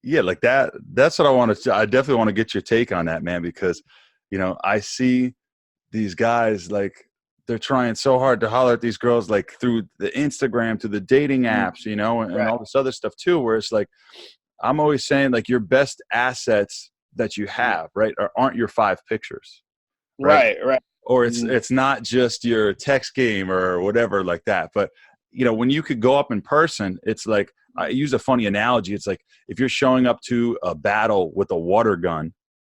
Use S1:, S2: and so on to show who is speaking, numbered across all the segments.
S1: Yeah, like that's what I want to, I definitely want to get your take on that, man, because, I see these guys, like, they're trying so hard to holler at these girls, like through the Instagram, to the dating apps, and
S2: Right.
S1: all this other stuff too, where it's like, I'm always saying, like, your best assets that you have, right, aren't your 5 pictures, right?
S2: Right. Right.
S1: Or it's
S2: Mm.
S1: it's not just your text game or whatever like that. But when you could go up in person, it's like, I use a funny analogy. It's like if you're showing up to a battle with a water gun,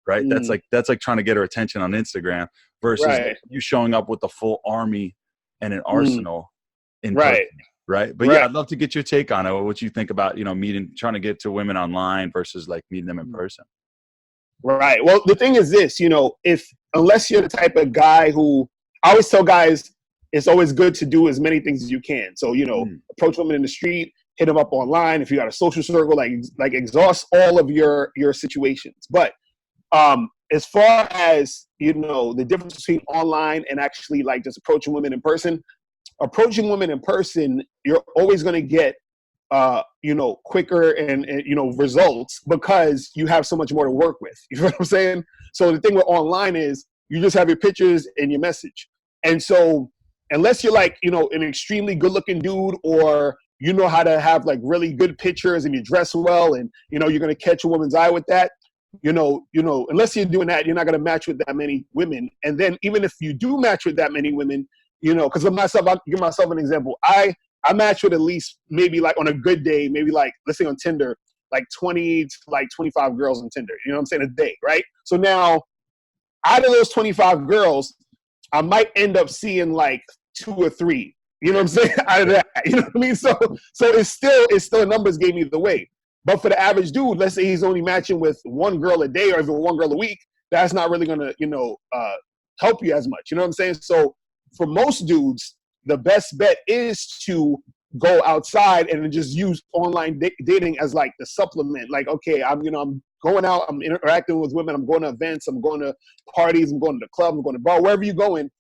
S1: right?
S2: Mm.
S1: That's like trying to get her attention on Instagram versus like
S2: Right.
S1: you showing up with a full army and an
S2: Mm.
S1: arsenal in
S2: Right.
S1: person, right? But yeah,
S2: Right.
S1: I'd love to get your take on it. What you think about trying to get to women online versus like meeting them in person.
S2: Right. Well, the thing is this, if unless you're the type of guy who, I always tell guys, it's always good to do as many things as you can. So,
S1: Mm.
S2: approach women in the street, hit them up online. If you got a social circle, like exhaust all of your situations. But as far as, the difference between online and actually like just approaching women in person, you're always going to get quicker and results because you have so much more to work with. You know what I'm saying? So the thing with online is you just have your pictures and your message. And so unless you're like, an extremely good looking dude, or you know how to have like really good pictures and you dress well and you're going to catch a woman's eye with that, unless you're doing that, you're not going to match with that many women. And then even if you do match with that many women, because of myself, I'll give myself an example. I match with at least maybe like on a good day, maybe like, let's say on Tinder, like 20 to like 25 girls on Tinder, you know what I'm saying, a day, right? So now out of those 25 girls, I might end up seeing like 2 or 3, you know what I'm saying, out of that, you know what I mean? So it's still a numbers game either way. But for the average dude, let's say he's only matching with 1 girl a day or even 1 girl a week, that's not really gonna, help you as much, you know what I'm saying? So for most dudes, the best bet is to go outside and just use online dating as like the supplement. Like, okay, I'm going out, I'm interacting with women, I'm going to events, I'm going to parties, I'm going to the club, I'm going to bar, wherever you're going,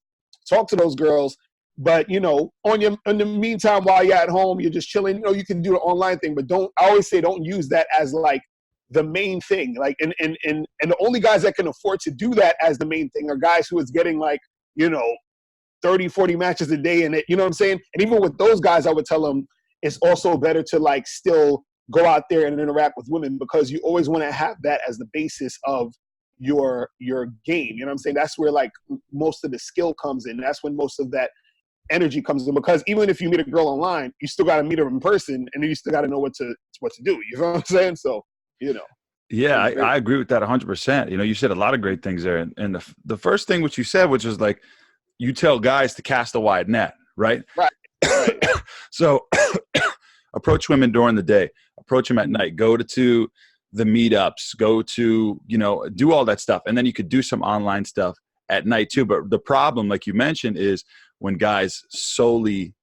S2: talk to those girls. But in the meantime, while you're at home, you're just chilling, you can do the online thing, but I always say don't use that as like the main thing. Like, and the only guys that can afford to do that as the main thing are guys who is getting like, 30, 40 matches a day in it, you know what I'm saying? And even with those guys, I would tell them it's also better to like still go out there and interact with women, because you always want to have that as the basis of your game. You know what I'm saying? That's where like most of the skill comes in. That's when most of that energy comes in, because even if you meet a girl online, you still got to meet her in person, and then you still got to know what to do. You know what I'm saying? So,
S1: Yeah, I agree with that 100%. You said a lot of great things there. And the first thing which you said, which was like, you tell guys to cast a wide net, right?
S2: Right. Right.
S1: So approach women during the day, approach them at night, go to the meetups, go to, do all that stuff. And then you could do some online stuff at night too. But the problem, like you mentioned, is when guys solely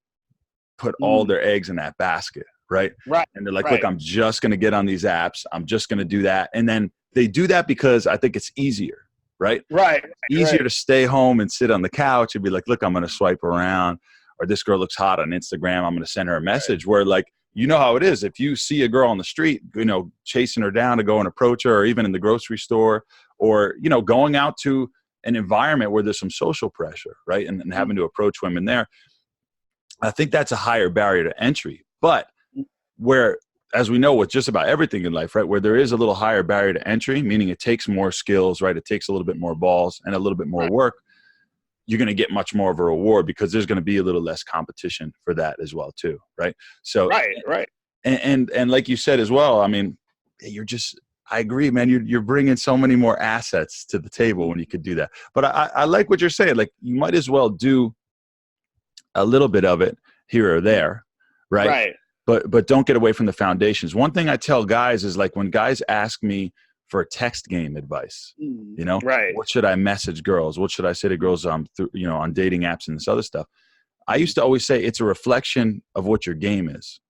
S1: put all their eggs in that basket, right?
S2: Right.
S1: And they're like,
S2: right.
S1: look, I'm just going to get on these apps. I'm just going to do that. And then they do that because I think it's easier. Right?
S2: Right.
S1: Easier to stay home and sit on the couch and be like, look, I'm going to swipe around, or this girl looks hot on Instagram, I'm going to send her a message. Where like, how it is. If you see a girl on the street, chasing her down to go and approach her, or even in the grocery store, or, going out to an environment where there's some social pressure, right? And having to approach women there, I think that's a higher barrier to entry. But where, as we know, with just about everything in life, right, where there is a little higher barrier to entry, meaning it takes more skills, right? It takes a little bit more balls and a little bit more work. You're going to get much more of a reward because there's going to be a little less competition for that as well, too, right? So,
S2: right.
S1: And like you said as well, I mean, I agree, man. You're bringing so many more assets to the table when you could do that. But I like what you're saying. Like, you might as well do a little bit of it here or there, right?
S2: Right.
S1: But don't get away from the foundations. One thing I tell guys is, like, when guys ask me for text game advice,
S2: right.
S1: What should I message girls? What should I say to girls on dating apps and this other stuff? I used to always say it's a reflection of what your game is.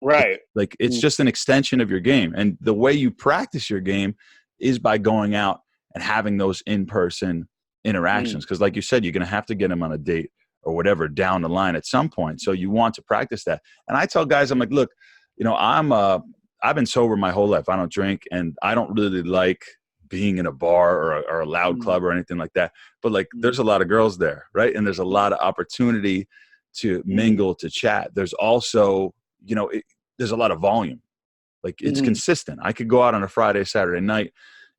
S2: Right.
S1: It's just an extension of your game. And the way you practice your game is by going out and having those in-person interactions. Because like you said, you're going to have to get them on a date or whatever down the line at some point. So you want to practice that. And I tell guys, I'm like, look, I'm I've been sober my whole life. I don't drink, and I don't really like being in a bar or a loud club or anything like that. But like, there's a lot of girls there, right? And there's a lot of opportunity to mingle, to chat. There's also, you know, there's a lot of volume. Like, it's consistent. I could go out on a Friday, Saturday night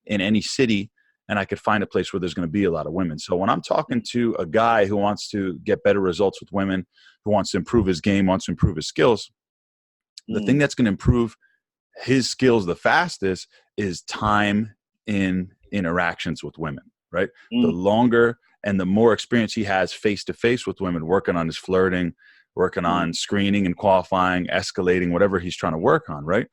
S1: in any city, and I could find a place where there's going to be a lot of women. So when I'm talking to a guy who wants to get better results with women, who wants to improve his game, wants to improve his skills, the thing that's going to improve his skills the fastest is time in interactions with women, right? The longer and the more experience he has face-to-face with women, working on his flirting, working on screening and qualifying, escalating, whatever he's trying to work on, right?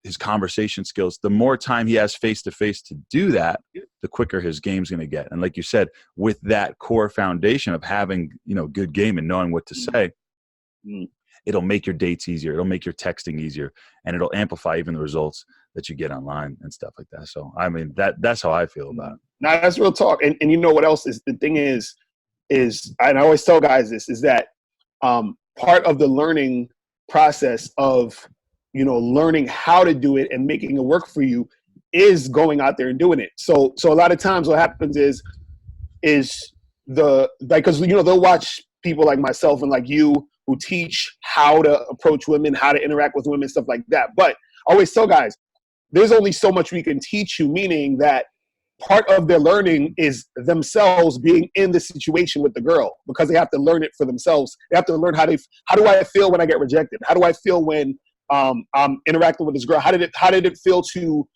S1: His conversation skills, the more time he has face-to-face to do that, the quicker his game's going to get. And like you said, with that core foundation of having, you know, good game and knowing what to say, it'll make your dates easier. It'll make your texting easier, and it'll amplify even the results that you get online and stuff like that. So, I mean, that's how I feel about it.
S2: Now, that's real talk. And you know what else is the thing is, and I always tell guys this, is that part of the learning process of, you know, learning how to do it and making it work for you is going out there and doing it. So a lot of times what happens is because, you know, they'll watch people like myself and like you who teach how to approach women, how to interact with women, stuff like that. But I always tell guys, there's only so much we can teach you, meaning that part of their learning is themselves being in the situation with the girl, because they have to learn it for themselves. They have to learn how do I feel when I get rejected? How do I feel when I'm interacting with this girl? How did it feel to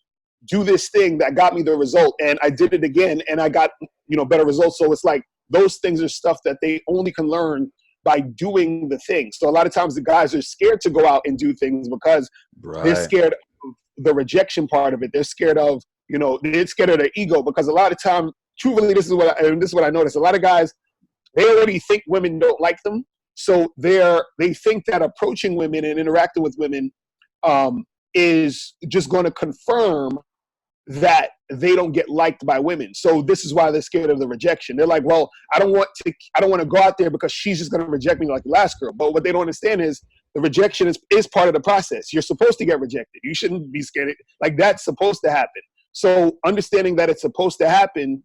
S2: do this thing that got me the result? And I did it again and I got, you know, better results. So it's like, those things are stuff that they only can learn by doing the thing. So a lot of times the guys are scared to go out and do things because they're scared of the rejection part of it. They're scared of, you know, they're scared of their ego, because a lot of time, truthfully, this is what I noticed. A lot of guys, they already think women don't like them. So they think that approaching women and interacting with women is just going to confirm that they don't get liked by women. So this is why they're scared of the rejection. They're like, well, I don't want to go out there because she's just going to reject me like the last girl. But what they don't understand is the rejection is part of the process. You're supposed to get rejected. You shouldn't be scared. Like, that's supposed to happen. So understanding that it's supposed to happen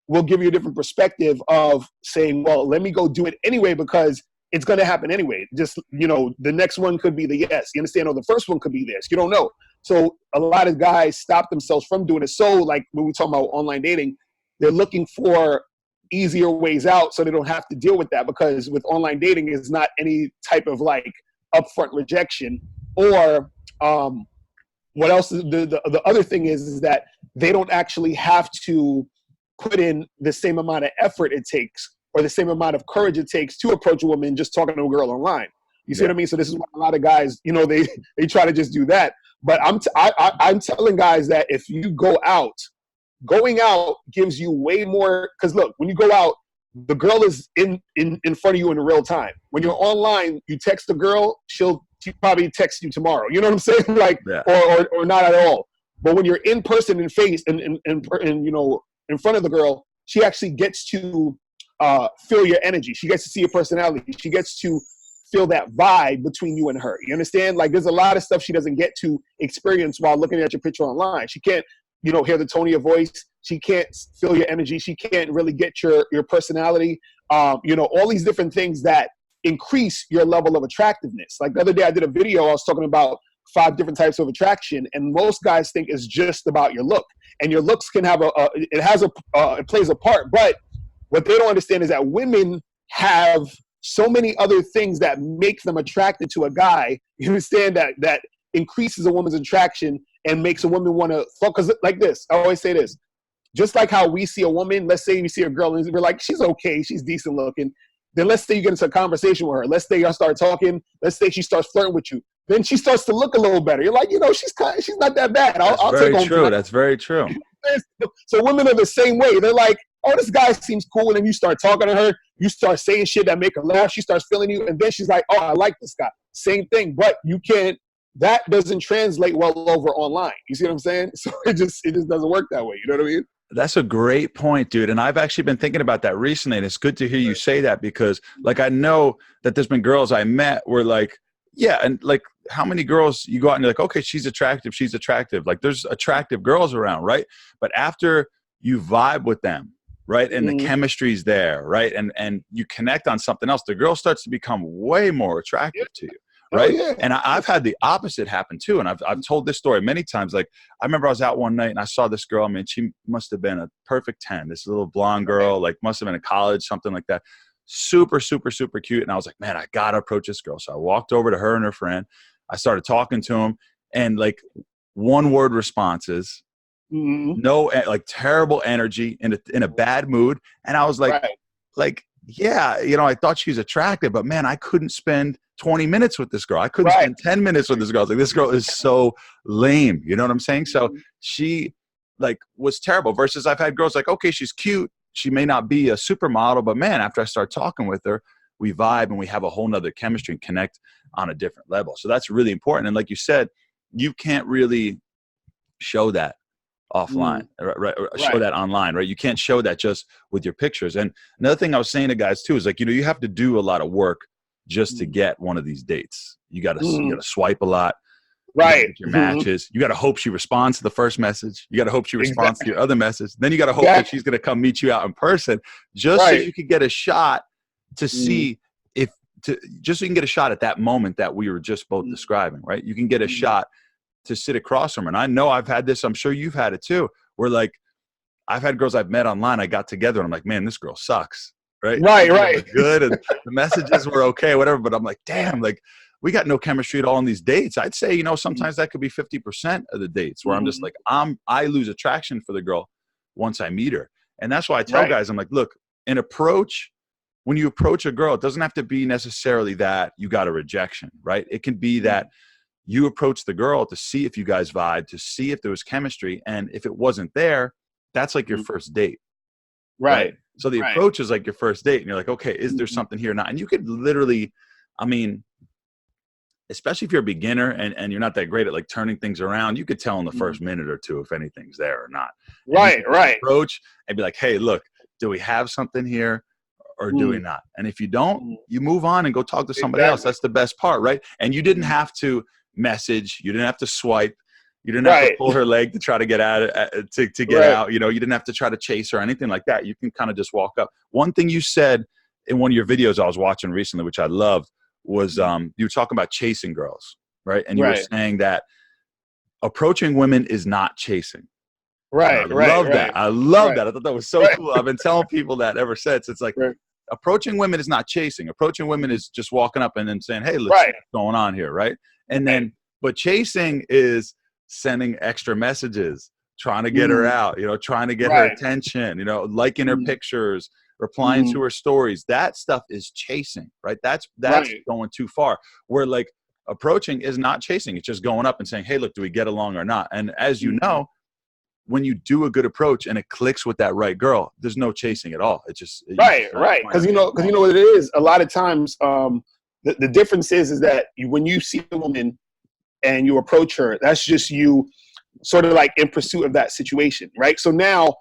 S2: will give you a different perspective of saying, well, let me go do it anyway, because it's going to happen anyway. Just, you know, the next one could be the yes. You understand? Or the first one could be this. You don't know. So a lot of guys stop themselves from doing it. So like when we talk about online dating, they're looking for easier ways out so they don't have to deal with that, because with online dating is not any type of like upfront rejection. Or what else is the other thing is that they don't actually have to put in the same amount of effort it takes or the same amount of courage it takes to approach a woman just talking to a girl online. You see what I mean? So this is why a lot of guys, you know, they try to just do that. But I'm telling guys that if you go out, going out gives you way more, because look, when you go out, the girl is in front of you in real time. When you're online, you text a girl, she'll probably text you tomorrow. You know what I'm saying? Like, or not at all. But when you're in person, in face, and you know, in front of the girl, she actually gets to feel your energy. She gets to see your personality. She gets to feel that vibe between you and her. You understand? Like, there's a lot of stuff she doesn't get to experience while looking at your picture online. She can't, you know, hear the tone of your voice. She can't feel your energy. She can't really get your personality. You know, all these different things that increase your level of attractiveness. Like the other day I did a video, I was talking about 5 different types of attraction, and most guys think it's just about your look. And your looks can have it plays a part, but what they don't understand is that women have so many other things that make them attracted to a guy. You understand that increases a woman's attraction and makes a woman want to fuck. Because like this, I always say this, just like how we see a woman, let's say we see a girl and we're like, she's okay, she's decent looking. Then let's say you get into a conversation with her. Let's say y'all start talking. Let's say she starts flirting with you. Then she starts to look a little better. You're like, you know, she's not that bad. I'll take home tonight.
S1: That's very true.
S2: So women are the same way. They're like, oh, this guy seems cool. And you start talking to her. You start saying shit that make her laugh. She starts feeling you. And then she's like, oh, I like this guy. Same thing. But you can't, that doesn't translate well over online. You see what I'm saying? So it just doesn't work that way. You know what I mean?
S1: That's a great point, dude. And I've actually been thinking about that recently. And it's good to hear you say that, because like, I know that there's been girls I met where like, Yeah, and like how many girls you go out and you're like, okay, she's attractive, she's attractive. Like there's attractive girls around, right? But after you vibe with them, right, and the
S2: Mm-hmm.
S1: chemistry's there, right, and you connect on something else, the girl starts to become way more
S2: Yeah.
S1: attractive to you,
S2: Oh
S1: right?
S2: yeah.
S1: And I've had the opposite happen too, and I've told this story many times. Like I remember I was out one night and I saw this girl. I mean, she must have been a perfect 10. This little blonde girl, like must have been in college, something like that. Super, super, super cute. And I was like, man, I gotta approach this girl. So I walked over to her and her friend. I started talking to him, and like one word responses,
S2: Mm-hmm.
S1: no, like terrible energy, in a bad mood. And I was
S2: Right.
S1: like, yeah, you know, I thought she's attractive, but man, I couldn't spend 20 minutes with this girl. I couldn't
S2: Right.
S1: spend 10 minutes with this girl. I was like, this girl is so lame. You know what I'm saying? So
S2: Mhm.
S1: she like was terrible, versus I've had girls like, okay, she's cute. She may not be a supermodel, but man, after I start talking with her, we vibe and we have a whole nother chemistry and connect on a different level. So that's really important. And like you said, you can't really show that offline, right? Or show
S2: Right.
S1: that online, right? You can't show that just with your pictures. And another thing I was saying to guys too is like, you know, you have to do a lot of work just to get one of these dates. You gotta swipe a lot. You gotta
S2: Right.
S1: get your matches. You gotta hope she responds to the first message. You gotta hope she responds to
S2: Exactly.
S1: your other message. Then you gotta hope that she's gonna come meet you out in person, just so
S2: Right.
S1: you could get a shot to
S2: Mm.
S1: see if just so you can get a shot at that moment that we were just both describing, right? You can get a shot to sit across from her. And I know I've had this, I'm sure you've had it too, where like I've had girls I've met online, I got together and I'm like, man, this girl sucks, right?
S2: Right.
S1: They
S2: Right.
S1: were good and the messages were okay, whatever, but I'm like, damn, like we got no chemistry at all on these dates. I'd say, you know, sometimes that could be 50% of the dates where I'm just like, I lose attraction for the girl once I meet her. And that's why I tell
S2: Right.
S1: guys, I'm like, look, when you approach a girl, it doesn't have to be necessarily that you got a rejection, right? It can be that you approach the girl to see if you guys vibe, to see if there was chemistry. And if it wasn't there, that's like your first date.
S2: Right.
S1: So the approach is like your first date. And you're like, okay, is there something here or not? And you could literally, I mean, especially if you're a beginner and you're not that great at like turning things around, you could tell in the first minute or two if anything's there or not. And you
S2: Right.
S1: can
S2: Right.
S1: approach and be like, hey, look, do we have something here or do we not? And if you don't, you move on and go talk to somebody else. That's the best part, right? And you didn't have to message, you didn't have to swipe, you didn't have to pull her leg to try to get out to get out. You know, you didn't have to try to chase her or anything like that. You can kind of just walk up. One thing you said in one of your videos I was watching recently, which I loved, was you were talking about chasing girls, right? And you were saying that approaching women is not chasing.
S2: Right.
S1: I love that. I love that. I thought that was so cool. I've been telling people that ever since. It's like approaching women is not chasing. Approaching women is just walking up and then saying, hey, let's see what's going on here, right? And then, but chasing is sending extra messages, trying to get her out, you know, trying to get her attention, you know, liking her pictures, replying to her stories. That stuff is chasing, right? That's going too far. Where like approaching is not chasing. It's just going up and saying, hey, look, do we get along or not? And as you know, when you do a good approach and it clicks with that right girl, there's no chasing at all. It's just
S2: right. Because you know what it is. A lot of times, the difference is that when you see a woman and you approach her, that's just you, sort of like in pursuit of that situation, right? So now,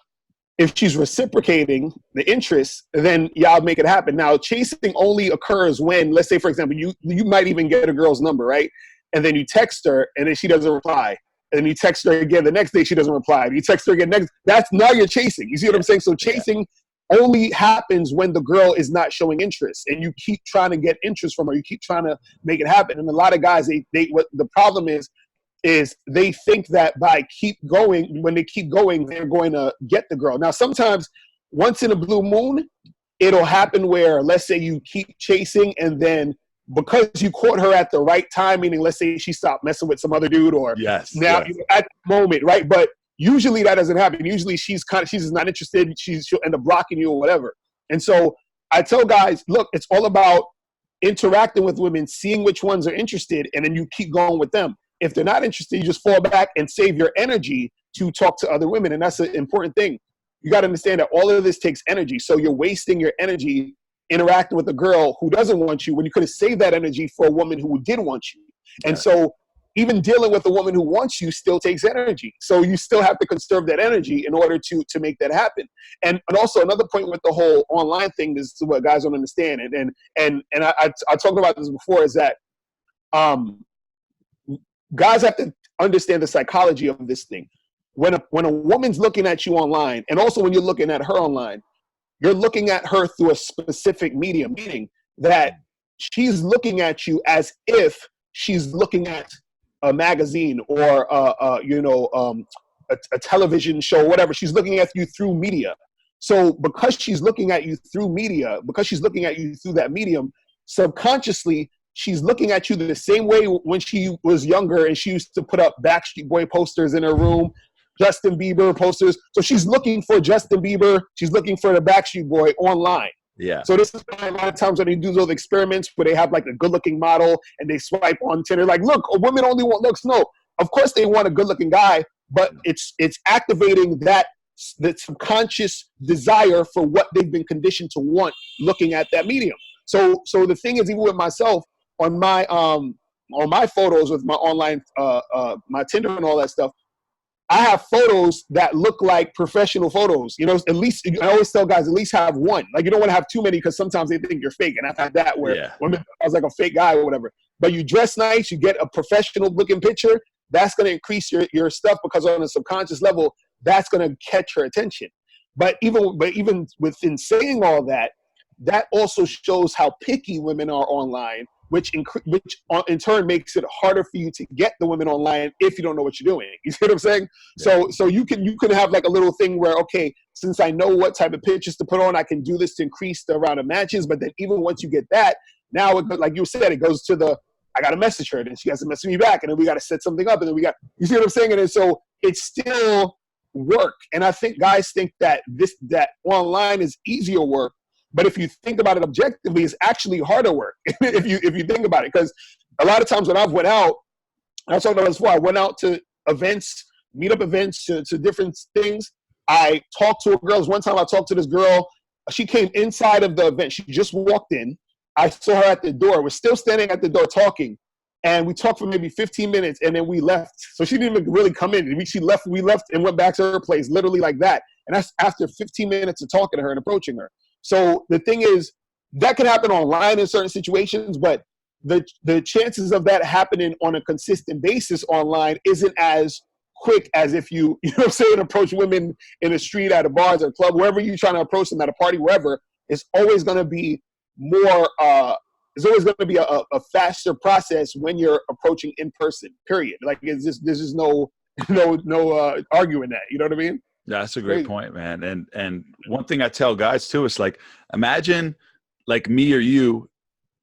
S2: if she's reciprocating the interest, then y'all make it happen. Now, chasing only occurs when, let's say, for example, you might even get a girl's number, right? And then you text her, and then she doesn't reply. And then you text her again the next day, she doesn't reply. And you text her again next. That's now you're chasing. You see what I'm saying? So chasing only happens when the girl is not showing interest, and you keep trying to get interest from her. You keep trying to make it happen. And a lot of guys, what the problem is they think that by when they keep going, they're going to get the girl. Now, sometimes once in a blue moon, it'll happen where, let's say you keep chasing, and then because you caught her at the right time, meaning let's say she stopped messing with some other dude, or now you know, at the moment, right? But usually that doesn't happen. Usually she's just not interested. She'll end up blocking you or whatever. And so I tell guys, look, it's all about interacting with women, seeing which ones are interested, and then you keep going with them. If they're not interested, you just fall back and save your energy to talk to other women. And that's an important thing. You got to understand that all of this takes energy. So you're wasting your energy interacting with a girl who doesn't want you when you could have saved that energy for a woman who did want you. And so even dealing with a woman who wants you still takes energy. So you still have to conserve that energy in order to make that happen. And also another point with the whole online thing, this is what guys don't understand. And I talked about this before, is that um, guys have to understand the psychology of this thing. When a woman's looking at you online, and also when you're looking at her online, you're looking at her through a specific medium, meaning that she's looking at you as if she's looking at a magazine or a television show, whatever. She's looking at you through media. So because she's looking at you through media, because she's looking at you through that medium, subconsciously she's looking at you the same way when she was younger and she used to put up Backstreet Boy posters in her room, Justin Bieber posters. So she's looking for Justin Bieber. She's looking for the Backstreet Boy online.
S1: Yeah.
S2: So this is why a lot of times when they do those experiments where they have like a good-looking model and they swipe on Tinder, like, look, women only want looks. No, of course they want a good-looking guy, but it's activating the subconscious desire for what they've been conditioned to want looking at that medium. So the thing is, even with myself on my photos with my online my Tinder and all that stuff, I have photos that look like professional photos. You know, at least I always tell guys at least have one. Like you don't want to have too many because sometimes they think you're fake. And I've had that where women I was like a fake guy or whatever. But you dress nice, you get a professional looking picture. That's going to increase your stuff because on a subconscious level, that's going to catch her attention. But even within saying all that, that also shows how picky women are online, which in turn makes it harder for you to get the women online if you don't know what you're doing. You see what I'm saying? Yeah. So you can have like a little thing where, okay, since I know what type of pictures to put on, I can do this to increase the amount of matches. But then even once you get that, now like you said, it goes to I got to message her, and she has to message me back, and then we got to set something up, and then you see what I'm saying? And then, so it's still work. And I think guys think that online is easier work. But if you think about it objectively, it's actually harder work if you think about it. Because a lot of times when I've went out, I was talking about this before, I went out to events, meetup events, to different things. I talked to girls. One time I talked to this girl. She came inside of the event. She just walked in. I saw her at the door. We're still standing at the door talking. And we talked for maybe 15 minutes, and then we left. So she didn't even really come in. We left and went back to her place, literally like that. And that's after 15 minutes of talking to her and approaching her. So the thing is, that can happen online in certain situations, but the chances of that happening on a consistent basis online isn't as quick as if you know what I'm saying, approach women in the street, at a bar, at a club, wherever you're trying to approach them, at a party, wherever. It's always going to be more, it's always going to be a faster process when you're approaching in person, period. Like there's just no arguing that, you know what I mean?
S1: Yeah, that's a great point, man. And one thing I tell guys too is like, imagine like me or you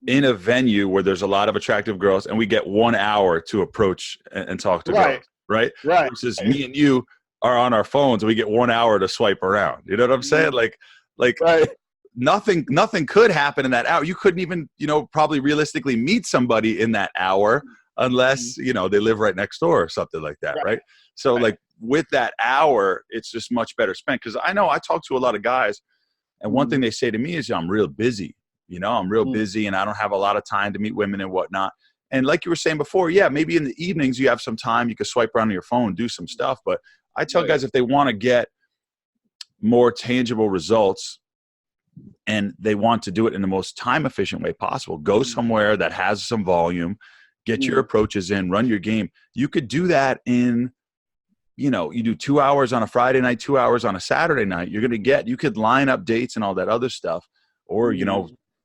S1: in a venue where there's a lot of attractive girls and we get 1 hour to approach and talk to girls, right? Right. Versus me and you are on our phones and we get 1 hour to swipe around. You know what I'm saying? Like nothing could happen in that hour. You couldn't even, probably realistically meet somebody in that hour unless, they live right next door or something like that, right? So like with that hour, it's just much better spent. Because I know I talk to a lot of guys, and one thing they say to me is, I'm real busy. I'm real busy and I don't have a lot of time to meet women and whatnot. And like you were saying before, yeah, maybe in the evenings you have some time, you can swipe around on your phone, do some stuff. But I tell guys if they want to get more tangible results and they want to do it in the most time efficient way possible, go somewhere that has some volume, get your approaches in, run your game. You could do that in, you do 2 hours on a Friday night, 2 hours on a Saturday night. You could line up dates and all that other stuff, or,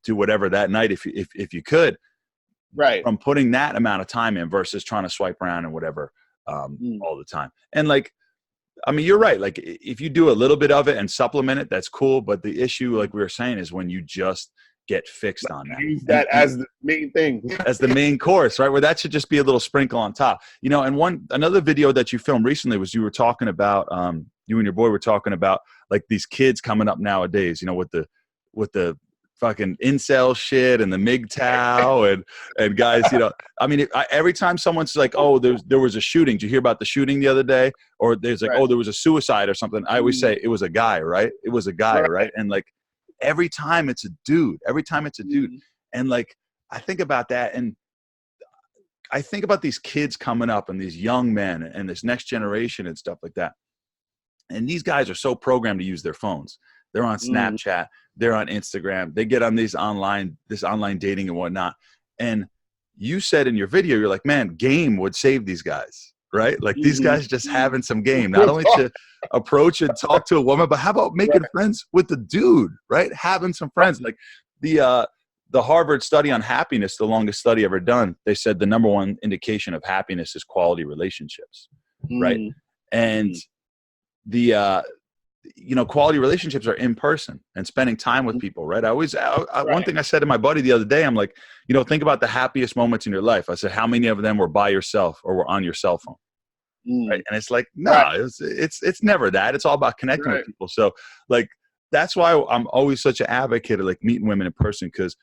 S1: do whatever that night if you could, right? From putting that amount of time in versus trying to swipe around and whatever all the time. And like, I mean, you're right. Like if you do a little bit of it and supplement it, that's cool. But the issue, like we were saying, is when you just get fixed on that.
S2: Use that as the main thing.
S1: As the main course, right? Where that should just be a little sprinkle on top. And another video that you filmed recently was you were talking about, you and your boy were talking about like these kids coming up nowadays, with the fucking incel shit and the MGTOW and guys, I mean, every time someone's like, oh, there was a shooting. Did you hear about the shooting the other day? Or there's like, oh, there was a suicide or something. I always say it was a guy, right? It was a guy, right? And like, every time it's a dude. And like, I think about that, and I think about these kids coming up and these young men and this next generation and stuff like that. And these guys are so programmed to use their phones. They're on Snapchat, they're on Instagram, they get on this online dating and whatnot. And you said in your video, you're like, man, game would save these guys, right? Like these guys just having some game, not only to approach and talk to a woman, but how about making friends with the dude, right? Having some friends. Like the Harvard study on happiness, the longest study ever done, they said the number one indication of happiness is quality relationships, right? And the quality relationships are in person and spending time with people, right? One thing I said to my buddy the other day, I'm like, think about the happiest moments in your life. I said, how many of them were by yourself or were on your cell phone? Right? And it's like, it's never that. It's all about connecting with people. So like, that's why I'm always such an advocate of like meeting women in person, because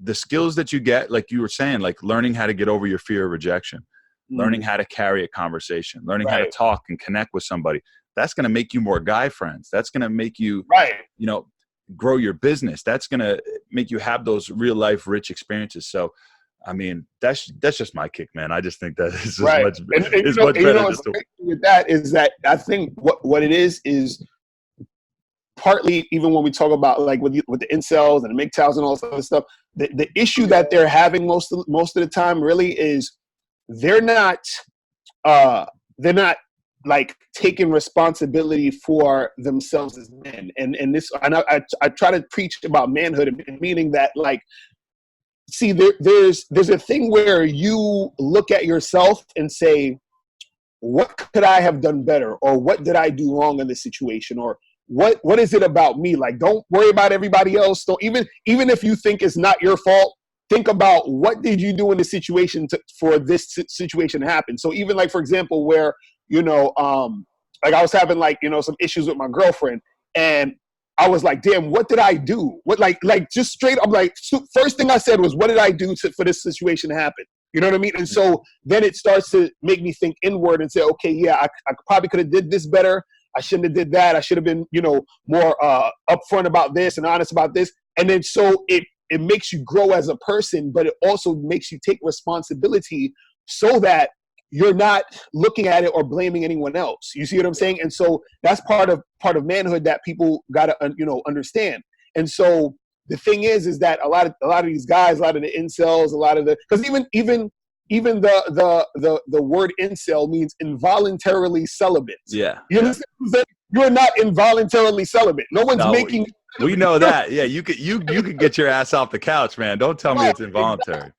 S1: the skills that you get, like you were saying, like learning how to get over your fear of rejection, learning how to carry a conversation, learning how to talk and connect with somebody. That's going to make you more guy friends. That's going to make you, grow your business. That's going to make you have those real life rich experiences. So, I mean, that's just my kick, man. I just think that is much better.
S2: With that is that I think what it is partly, even when we talk about like with the incels and the MGTOWs and all this other stuff, the issue that they're having most of the time really is they're not like taking responsibility for themselves as men. And I try to preach about manhood, meaning that like, see, there's a thing where you look at yourself and say, what could I have done better? Or what did I do wrong in this situation? Or what is it about me? Like, don't worry about everybody else. Don't even if you think it's not your fault, think about what did you do in the situation for this situation to happen. So even like, for example, where, like I was having like, some issues with my girlfriend, and I was like, damn, what did I do? What, like just straight up, like, first thing I said was, what did I do for this situation to happen? You know what I mean? And so then it starts to make me think inward and say, okay, yeah, I probably could have did this better. I shouldn't have did that. I should have been, more upfront about this and honest about this. And then so it makes you grow as a person, but it also makes you take responsibility so that you're not looking at it or blaming anyone else. You see what I'm saying? And so that's part of manhood that people got to, understand. And so the thing is that a lot of these guys, a lot of the incels, because even the word incel means involuntarily celibate.
S1: Yeah.
S2: You understand what I'm saying? You're not involuntarily celibate. No one's making.
S1: We know that. Yeah, you could get your ass off the couch, man. Don't tell me it's involuntary.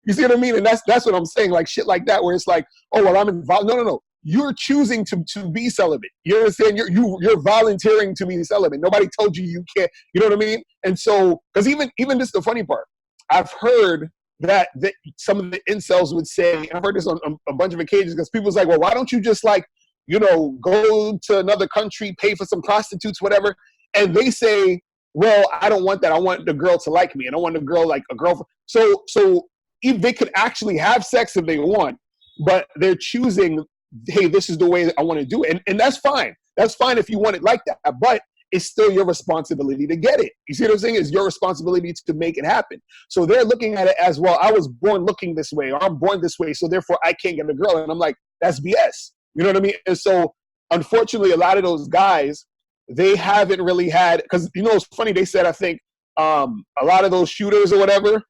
S2: You see what I mean? And that's what I'm saying. Like shit like that, where it's like, oh well, I'm involved. No. You're choosing to be celibate. You understand? You're volunteering to be celibate. Nobody told you can't. You know what I mean? And so, because even this is the funny part. I've heard that some of the incels would say, I've heard this on a bunch of occasions, because people's like, well, why don't you just like, go to another country, pay for some prostitutes, whatever. And they say, well, I don't want that. I want the girl to like me. I don't want the girl like a girlfriend. So if they could actually have sex if they want, but they're choosing, hey, this is the way that I want to do it. And that's fine. That's fine if you want it like that. But it's still your responsibility to get it. You see what I'm saying? It's your responsibility to make it happen. So they're looking at it as, well, I was born looking this way, or I'm born this way, so therefore I can't get a girl. And I'm like, that's BS. You know what I mean? And so unfortunately, a lot of those guys, they haven't really had, because, it's funny, they said, I think a lot of those shooters or whatever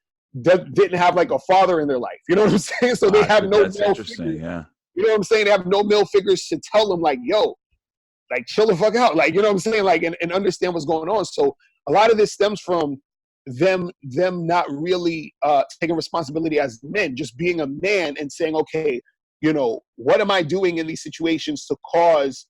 S2: didn't have like a father in their life. You know what I'm saying? So they have no male figures. Yeah. You know what I'm saying? They have no male figures to tell them like, yo, like chill the fuck out. Like, you know what I'm saying? Like, and understand what's going on. So a lot of this stems from them not really taking responsibility as men, just being a man and saying, okay, what am I doing in these situations to cause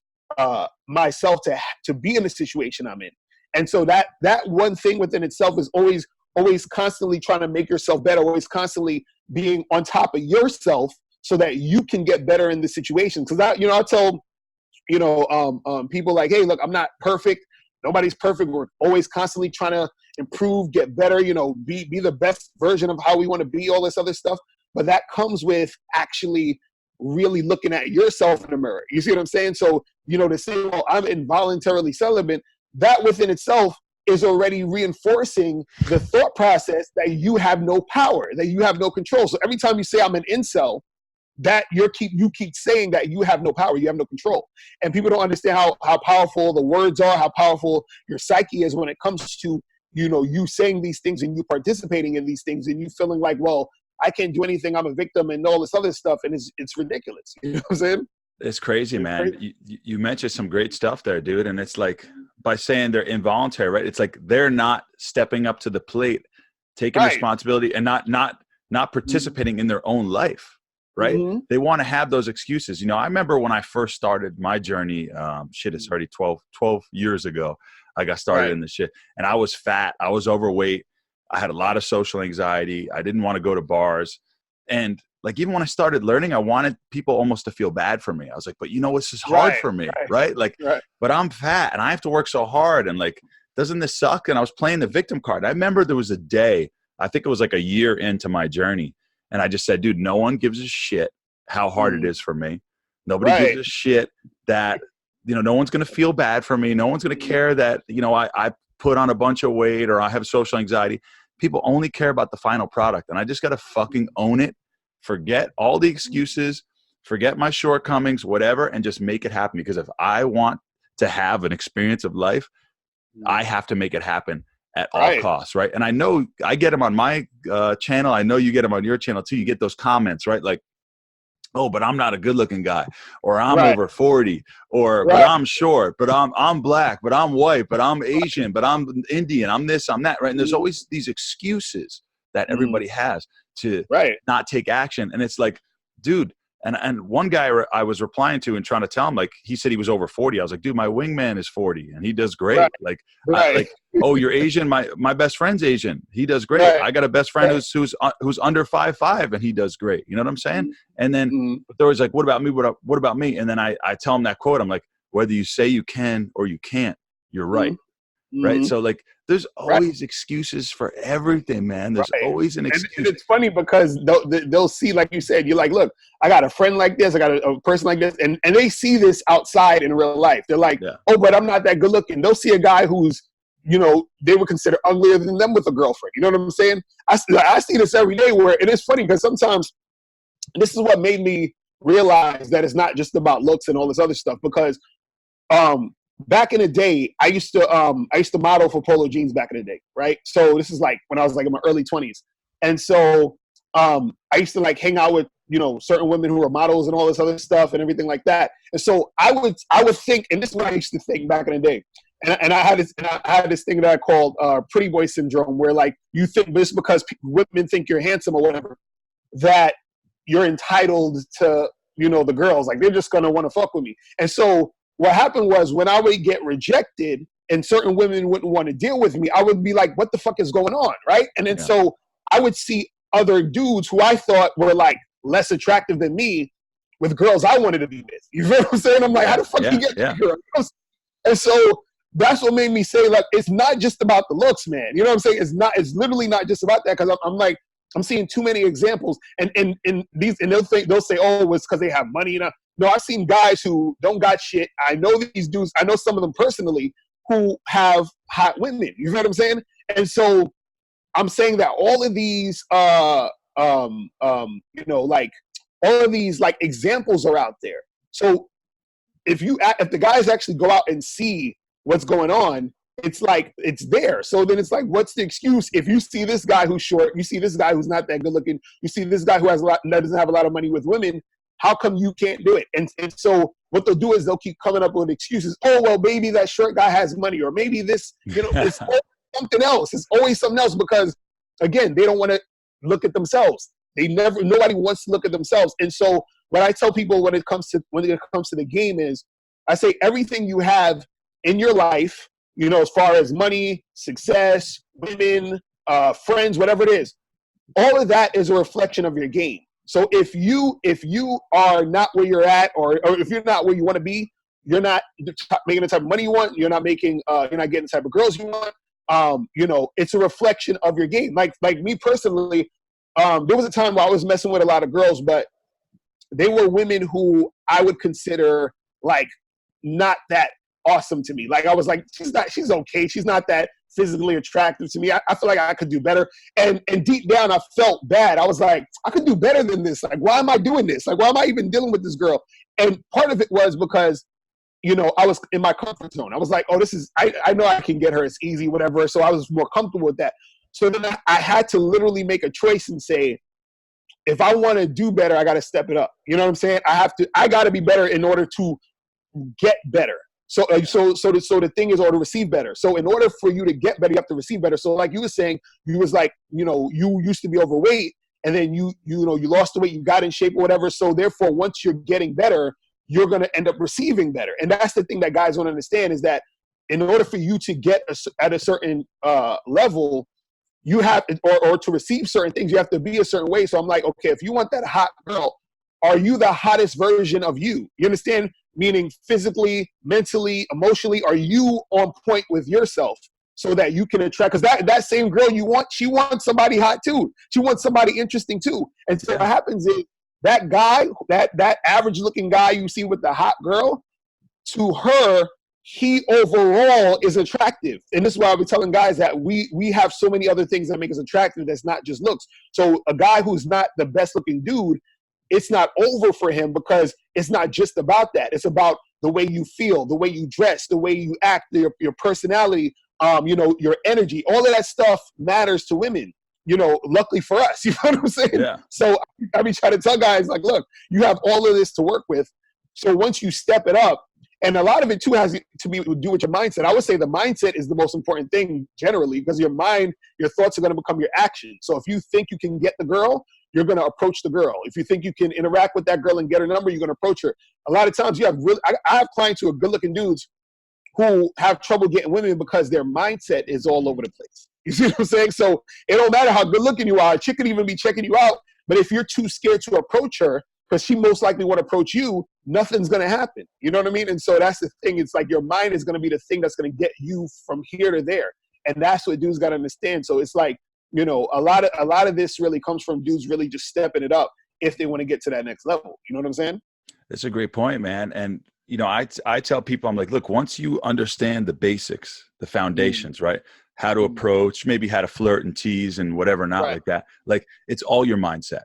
S2: myself to be in the situation I'm in? And so that one thing within itself is always constantly trying to make yourself better, always constantly being on top of yourself so that you can get better in the situation. Because I tell people like, hey, look, I'm not perfect. Nobody's perfect. We're always constantly trying to improve, get better. Be the best version of how we want to be. All this other stuff, but that comes with actually really looking at yourself in the mirror. You see what I'm saying? So to say, oh, I'm involuntarily celibate, that within itself is already reinforcing the thought process that you have no power, that you have no control. So every time you say I'm an incel, that you keep saying that you have no power, you have no control. And people don't understand how powerful the words are, how powerful your psyche is when it comes to, you saying these things and you participating in these things and you feeling like, well, I can't do anything. I'm a victim and all this other stuff. And it's ridiculous. You know what I'm saying?
S1: It's crazy, man. You mentioned some great stuff there, dude. And it's like, by saying they're involuntary, right? It's like they're not stepping up to the plate, taking responsibility, and not participating in their own life, right? They want to have those excuses. You know, I remember when I first started my journey, it's already 12 years ago, I got started in this shit. And I was fat. I was overweight. I had a lot of social anxiety. I didn't want to go to bars. And like, even when I started learning, I wanted people almost to feel bad for me. I was like, but you know, this is hard for me, right? Like, but I'm fat and I have to work so hard. And like, doesn't this suck? And I was playing the victim card. I remember there was a day, I think it was like a year into my journey. And I just said, dude, no one gives a shit how hard it is for me. Nobody gives a shit that, you know, no one's going to feel bad for me. No one's going to care that, you know, I put on a bunch of weight or I have social anxiety. People only care about the final product. And I just got to fucking own it. Forget all the excuses, forget my shortcomings, whatever, and just make it happen. Because if I want to have an experience of life, I have to make it happen at all costs, right? And I know I get them on my channel. I know you get them on your channel too. You get those comments, right? Like, oh, but I'm not a good-looking guy, or I'm over 40, or but I'm short, but I'm black, but I'm white, but I'm Asian, but I'm Indian, I'm this, I'm that, right? And there's always these excuses that everybody has to not take action. And it's like, dude, and one guy I was replying to and trying to tell him, like, he said he was over 40. I was like, dude, my wingman is 40 and he does great. Like, like, oh, you're Asian. My best friend's Asian. He does great. I got a best friend who's under 5'5" and he does great. You know what I'm saying? And then there was like, what about me? What about me? And then I tell him that quote. I'm like, whether you say you can or you can't, you're right. Right. So like, there's always excuses for everything, man. There's always an excuse.
S2: And it's funny because they'll see, like you said, you're like, look, I got a friend like this. I got a person like this. And they see this outside in real life. They're like, oh, but I'm not that good looking. They'll see a guy who's, you know, they would consider uglier than them with a girlfriend. You know what I'm saying? I see this every day where it is funny because sometimes this is what made me realize that it's not just about looks and all this other stuff because, back in the day, I used to model for Polo Jeans back in the day, right? So this is like when I was like in my early 20s. And so I used to like hang out with, you know, certain women who were models and all this other stuff and everything like that. And so I would think, and this is what I used to think back in the day. And I had this thing that I called pretty boy syndrome, where like you think just because women think you're handsome or whatever, that you're entitled to, you know, the girls, like they're just going to want to fuck with me. And so what happened was when I would get rejected and certain women wouldn't want to deal with me, I would be like, what the fuck is going on, right? And then so I would see other dudes who I thought were like less attractive than me with girls I wanted to be with. You know what I'm saying? I'm like, how the fuck you get that girl? And so that's what made me say, like, it's not just about the looks, man. You know what I'm saying? It's literally not just about that, because I'm like, I'm seeing too many examples, and they'll say, oh, it's because they have money. You know? No, I've seen guys who don't got shit. I know these dudes. I know some of them personally who have hot women. You know what I'm saying? And so I'm saying that all of these, you know, like all of these like examples are out there. So if the guys actually go out and see what's going on, it's like it's there. So then it's like, what's the excuse? If you see this guy who's short, you see this guy who's not that good looking, you see this guy who doesn't have a lot of money with women, how come you can't do it? And so what they'll do is they'll keep coming up with excuses. Oh, well, maybe that short guy has money, or maybe this, you know, it's something else. It's always something else, because again, they don't want to look at themselves. Nobody wants to look at themselves. And so what I tell people when it comes to the game is, I say everything you have in your life, you know, as far as money, success, women, friends, whatever it is, all of that is a reflection of your game. So if you are not where you're at, or if you're not where you want to be, you're not making the type of money you want, you're not getting the type of girls you want, you know, it's a reflection of your game. Like me personally, there was a time where I was messing with a lot of girls, but they were women who I would consider like not that awesome to me. Like I was like, she's okay. She's not that physically attractive to me. I feel like I could do better. And deep down, I felt bad. I was like, I could do better than this. Like, why am I doing this? Like, why am I even dealing with this girl? And part of it was because, you know, I was in my comfort zone. I was like, oh, I know I can get her. It's easy, whatever. So I was more comfortable with that. So then I had to literally make a choice and say, if I want to do better, I got to step it up. You know what I'm saying? I got to be better in order to get better. So the thing is, or to receive better. So in order for you to get better, you have to receive better. So like you were saying, you was like, you used to be overweight, and then you lost the weight, you got in shape or whatever. So therefore, once you're getting better, you're going to end up receiving better. And that's the thing that guys don't understand, is that in order for you to get at a certain level, you have, or to receive certain things, you have to be a certain way. So I'm like, okay, if you want that hot girl, are you the hottest version of you? You understand? Meaning physically, mentally, emotionally, are you on point with yourself so that you can attract? Because that same girl you want, she wants somebody hot too. She wants somebody interesting too. And so what happens is that guy, that average looking guy you see with the hot girl, to her, he overall is attractive. And this is why we're telling guys that we have so many other things that make us attractive that's not just looks. So a guy who's not the best looking dude, it's not over for him, because it's not just about that. It's about the way you feel, the way you dress, the way you act, your personality, your energy. All of that stuff matters to women, luckily for us. You know what I'm saying?
S1: Yeah.
S2: So I be trying to tell guys, like, look, you have all of this to work with. So once you step it up, and a lot of it too has to do with your mindset. I would say the mindset is the most important thing generally, because your mind, your thoughts are going to become your actions. So if you think you can get the girl, you're going to approach the girl. If you think you can interact with that girl and get her number, you're going to approach her. A lot of times I have clients who are good looking dudes who have trouble getting women because their mindset is all over the place. You see what I'm saying? So it don't matter how good looking you are. A chick could even be checking you out, but if you're too scared to approach her, because she most likely want to approach you, nothing's going to happen. You know what I mean? And so that's the thing. It's like your mind is going to be the thing that's going to get you from here to there. And that's what dudes got to understand. So it's like, a lot of this really comes from dudes really just stepping it up if they want to get to that next level. You know what I'm saying?
S1: That's a great point, man. And, I tell people, I'm like, look, once you understand the basics, the foundations, right? How to approach, maybe how to flirt and tease and whatever, not like that. Like, it's all your mindset.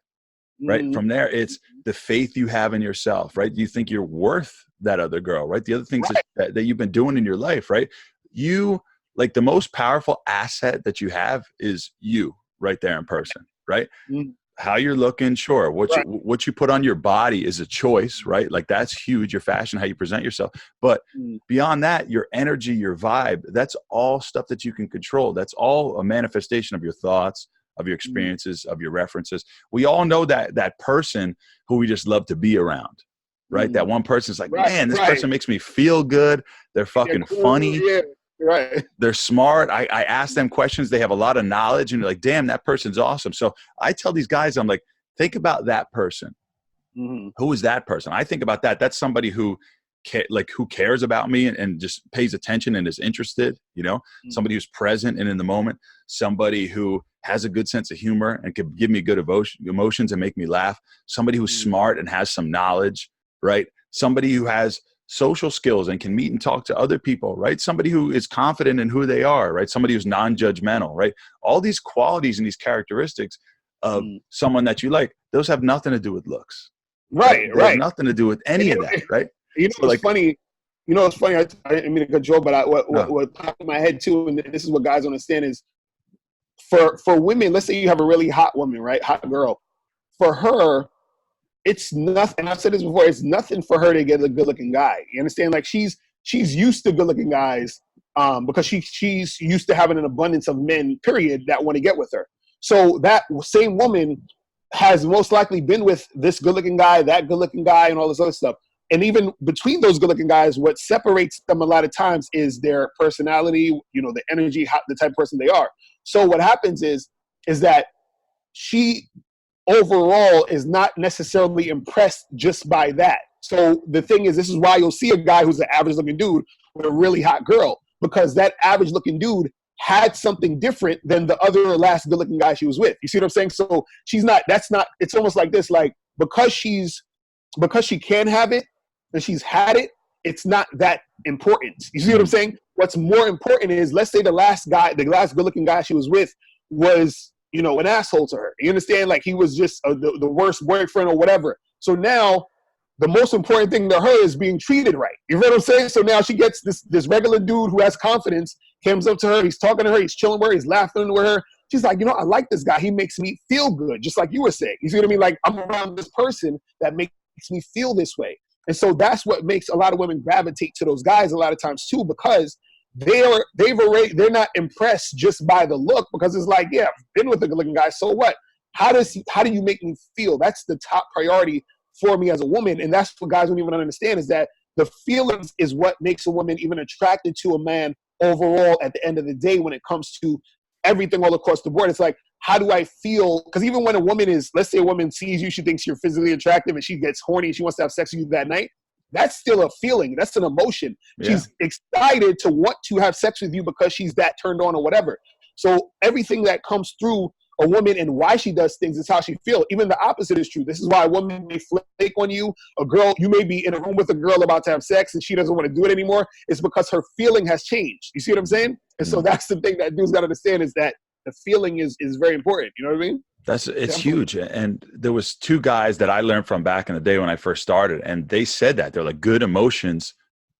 S1: Right. From there, it's the faith you have in yourself, right? You think you're worth that other girl, right? The other things that you've been doing in your life, right? Like the most powerful asset that you have is you right there in person, right? How you're looking, sure. What you put on your body is a choice, right? Like that's huge. Your fashion, how you present yourself. But beyond that, your energy, your vibe, that's all stuff that you can control. That's all a manifestation of your thoughts, of your experiences, of your references. We all know that person who we just love to be around, right? That one person's like, man, this person makes me feel good. They're fucking funny.
S2: Yeah. Right.
S1: They're smart. I ask them questions. They have a lot of knowledge, and you're like, damn, that person's awesome. So I tell these guys, I'm like, think about that person. Who is that person? I think about that. That's somebody who cares about me and just pays attention and is interested, somebody who's present and in the moment, somebody who has a good sense of humor and can give me good emotions and make me laugh, somebody who's smart and has some knowledge, right? Somebody who has social skills and can meet and talk to other people, right? Somebody who is confident in who they are, right? Somebody who's non-judgmental, right? All these qualities and these characteristics of someone that you like, those have nothing to do with looks. Right. They have nothing to do with any of that, right?
S2: It's funny. It's funny. I didn't mean to cut you off, but what popped in my head too, and this is what guys understand is, for women, let's say you have a really hot woman, right? Hot girl. For her, it's nothing. I've said this before. It's nothing for her to get a good-looking guy. You understand? Like she's used to good-looking guys because she's used to having an abundance of men, period, that want to get with her. So that same woman has most likely been with this good-looking guy, that good-looking guy, and all this other stuff. And even between those good-looking guys, what separates them a lot of times is their personality, the energy, the type of person they are. So what happens is that she overall is not necessarily impressed just by that. So the thing is, this is why you'll see a guy who's an average-looking dude with a really hot girl, because that average-looking dude had something different than the other last good-looking guy she was with. You see what I'm saying? So it's almost like this, like because she can have it and she's had it, it's not that important. You see what I'm saying? What's more important is, let's say the last good-looking guy she was with was, an asshole to her. You understand? Like he was just the worst boyfriend or whatever. So now the most important thing to her is being treated right. You know what I'm saying? So now she gets this regular dude who has confidence, comes up to her, he's talking to her, he's chilling with her, he's laughing with her. She's like, I like this guy. He makes me feel good, just like you were saying. You see what I mean? Like, I'm around this person that makes me feel this way. And so that's what makes a lot of women gravitate to those guys a lot of times too, because they're not impressed just by the look, because it's like, yeah, I've been with a good looking guy, so what? How do you make me feel? That's the top priority for me as a woman. And that's what guys don't even understand, is that the feelings is what makes a woman even attracted to a man overall at the end of the day when it comes to everything all across the board. It's like, how do I feel? Because even when a woman let's say a woman sees you, she thinks you're physically attractive and she gets horny and she wants to have sex with you that night, that's still a feeling. That's an emotion. Yeah. She's excited to want to have sex with you because she's that turned on or whatever. So everything that comes through a woman and why she does things is how she feels. Even the opposite is true. This is why a woman may flake on you. A girl, you may be in a room with a girl about to have sex and she doesn't want to do it anymore. It's because her feeling has changed. You see what I'm saying? And so that's the thing that dudes got to understand, is that the feeling is very important. You know what I mean?
S1: It's huge. And there was 2 guys that I learned from back in the day when I first started, and they said that they're like, good emotions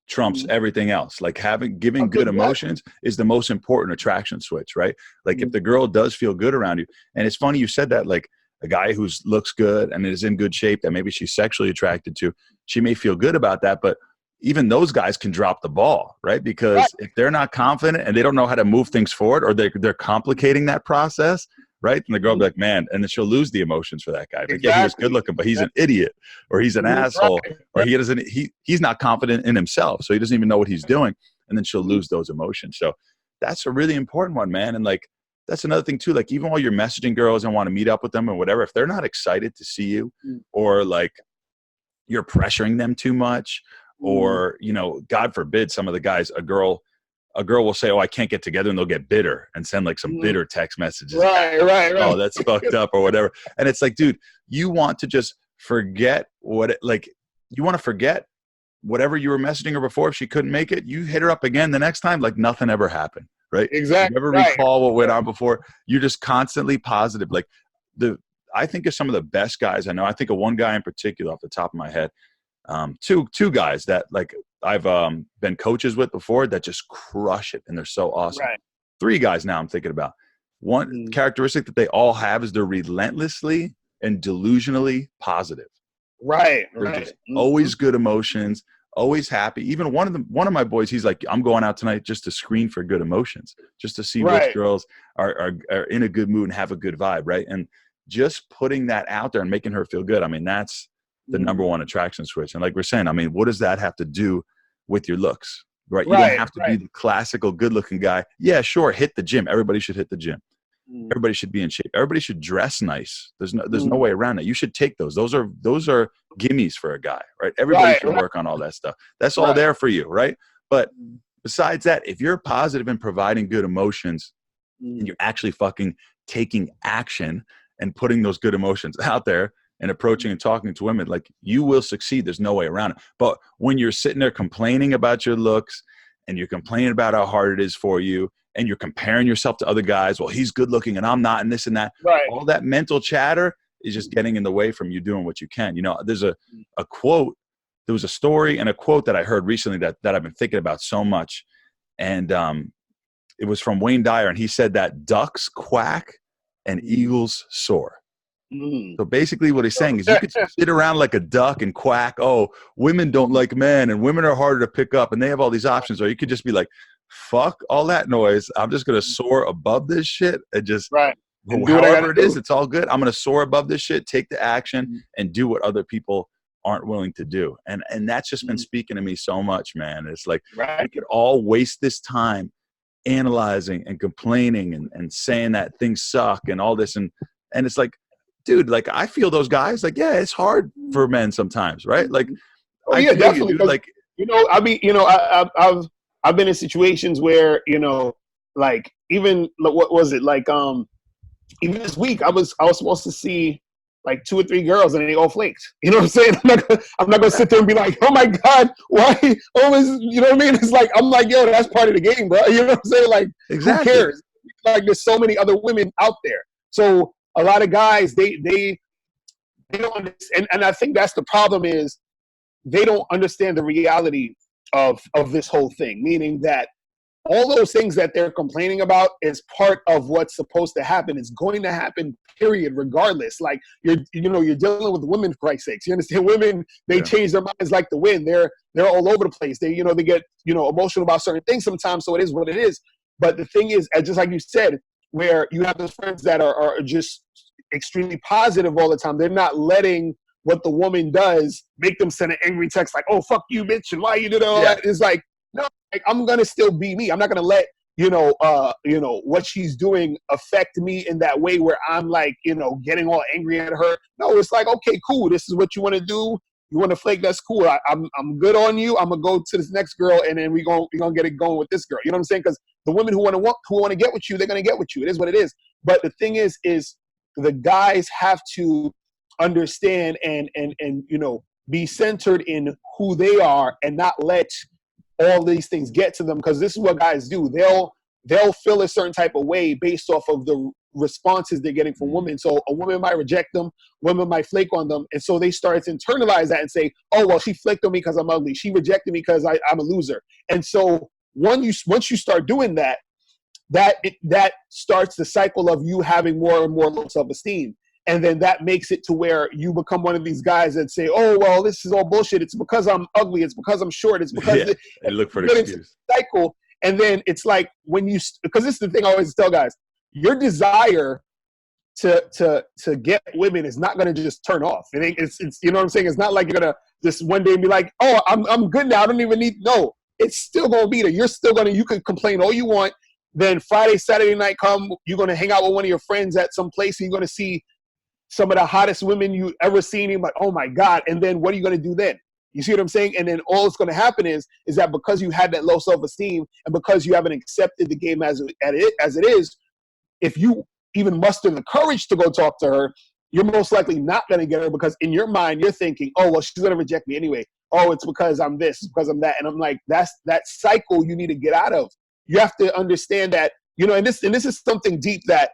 S1: trumps everything else. Like giving good emotions is the most important attraction switch, right? Like if the girl does feel good around you, and it's funny you said that, like a guy who looks good and is in good shape that maybe she's sexually attracted to, she may feel good about that, but even those guys can drop the ball, right? Because if they're not confident and they don't know how to move things forward, or they're complicating that process, right? And the girl will be like, man, and then she'll lose the emotions for that guy. Like, yeah, he was good looking, but he's an idiot, or he's an asshole, or he's not confident in himself, so he doesn't even know what he's doing. And then she'll lose those emotions. So that's a really important one, man. And like, that's another thing too. Like, even while you're messaging girls and want to meet up with them or whatever, if they're not excited to see you, or like you're pressuring them too much, or, God forbid, some of the guys, a girl will say, oh, I can't get together, and they'll get bitter and send like some bitter text messages.
S2: Right.
S1: Oh, that's fucked up or whatever. And it's like, dude, you want to just forget you want to forget whatever you were messaging her before. If she couldn't make it, you hit her up again the next time, like nothing ever happened. Right.
S2: Exactly.
S1: You never recall what went on before. You're just constantly positive. Like I think of some of the best guys I know. I think of one guy in particular off the top of my head. Two guys that like I've been coaches with before that just crush it, and they're so awesome. Right. 3 guys now I'm thinking about. One characteristic that they all have is they're relentlessly and delusionally positive.
S2: Right.
S1: Just always good emotions, always happy. Even one of my boys, he's like, I'm going out tonight just to screen for good emotions, just to see which girls are in a good mood and have a good vibe, right? And just putting that out there and making her feel good. I mean, that's the number one attraction switch. And like we're saying, I mean, what does that have to do with your looks, right? You don't have to be the classical good looking guy. Yeah, sure. Hit the gym. Everybody should hit the gym. Everybody should be in shape. Everybody should dress nice. There's no way around it. You should take those. Those are gimmies for a guy, right? Everybody should work on all that stuff. That's all there for you, right? But besides that, if you're positive and providing good emotions, and you're actually fucking taking action and putting those good emotions out there and approaching and talking to women, like, you will succeed. There's no way around it. But when you're sitting there complaining about your looks, and you're complaining about how hard it is for you, and you're comparing yourself to other guys, well, he's good looking and I'm not, and this and that, all that mental chatter is just getting in the way from you doing what you can. There's a quote, there was a story and a quote that I heard recently that I've been thinking about so much. And it was from Wayne Dyer, and he said that ducks quack and eagles soar. So basically what he's saying is you could sit around like a duck and quack, oh, women don't like men and women are harder to pick up and they have all these options. Or you could just be like, fuck all that noise. I'm just going to soar above this shit and just, however it is, it's all good. I'm going to soar above this shit, take the action and do what other people aren't willing to do. And that's just been speaking to me so much, man. It's like, we could all waste this time analyzing and complaining and saying that things suck and all this. And it's like, dude, like, I feel those guys, like, yeah, it's hard for men sometimes, right? Like,
S2: definitely.
S1: Like,
S2: I mean, I've been in situations where, like, even what was it, like, even this week I was supposed to see like 2 or 3 girls and they all flaked. You know what I'm saying? I'm not gonna sit there and be like, oh my God, why always? You know what I mean? It's like, I'm like, yo, that's part of the game, bro. You know what I'm saying? Like, who cares? Like, there's so many other women out there. So a lot of guys, they don't understand, and I think that's the problem, is they don't understand the reality of this whole thing. Meaning that all those things that they're complaining about is part of what's supposed to happen. It's going to happen, period, regardless. Like you're dealing with women, for Christ's sakes. You understand? Women, they change their minds like the wind. They're all over the place. They get emotional about certain things sometimes. So it is what it is. But the thing is, just like you said, where you have those friends that are just extremely positive all the time. They're not letting what the woman does make them send an angry text like, "Oh, fuck you, bitch," and why you did all that. It's like, no, like, I'm gonna still be me. I'm not gonna let what she's doing affect me in that way where I'm like, getting all angry at her. No, it's like, okay, cool. This is what you want to do. You want to flake? That's cool. I'm good on you. I'm gonna go to this next girl, and then we're gonna get it going with this girl. You know what I'm saying? Because the women who want to get with you, they're gonna get with you. It is what it is. But the thing is the guys have to understand and be centered in who they are and not let all these things get to them, because this is what guys do. They'll feel a certain type of way based off of the responses they're getting from women. So a woman might reject them, women might flake on them, and so they start to internalize that and say, "Oh, well, she flaked on me because I'm ugly. She rejected me because I'm a loser." And so once you start doing that, that starts the cycle of you having more and more low self-esteem. And then that makes it to where you become one of these guys that say, "Oh, well, this is all bullshit. It's because I'm ugly. It's because I'm short. It's because..."
S1: They look for the excuse.
S2: Cycle. And then it's like because this is the thing I always tell guys, your desire to get women is not going to just turn off. It's you know what I'm saying? It's not like you're going to just one day be like, "Oh, I'm good now. I don't even need..." No, it's still going to be there. You're still going to, you can complain all you want. Then Friday, Saturday night come, you're going to hang out with one of your friends at some place, and you're going to see some of the hottest women you ever seen. You're like, "Oh my God." And then what are you going to do then? You see what I'm saying? And then all that's going to happen is that because you had that low self-esteem and because you haven't accepted the game as it is, if you even muster the courage to go talk to her, you're most likely not going to get her, because in your mind, you're thinking, "Oh, well, she's going to reject me anyway. Oh, it's because I'm this, it's because I'm that." And I'm like, that's that cycle you need to get out of. You have to understand that, and this is something deep that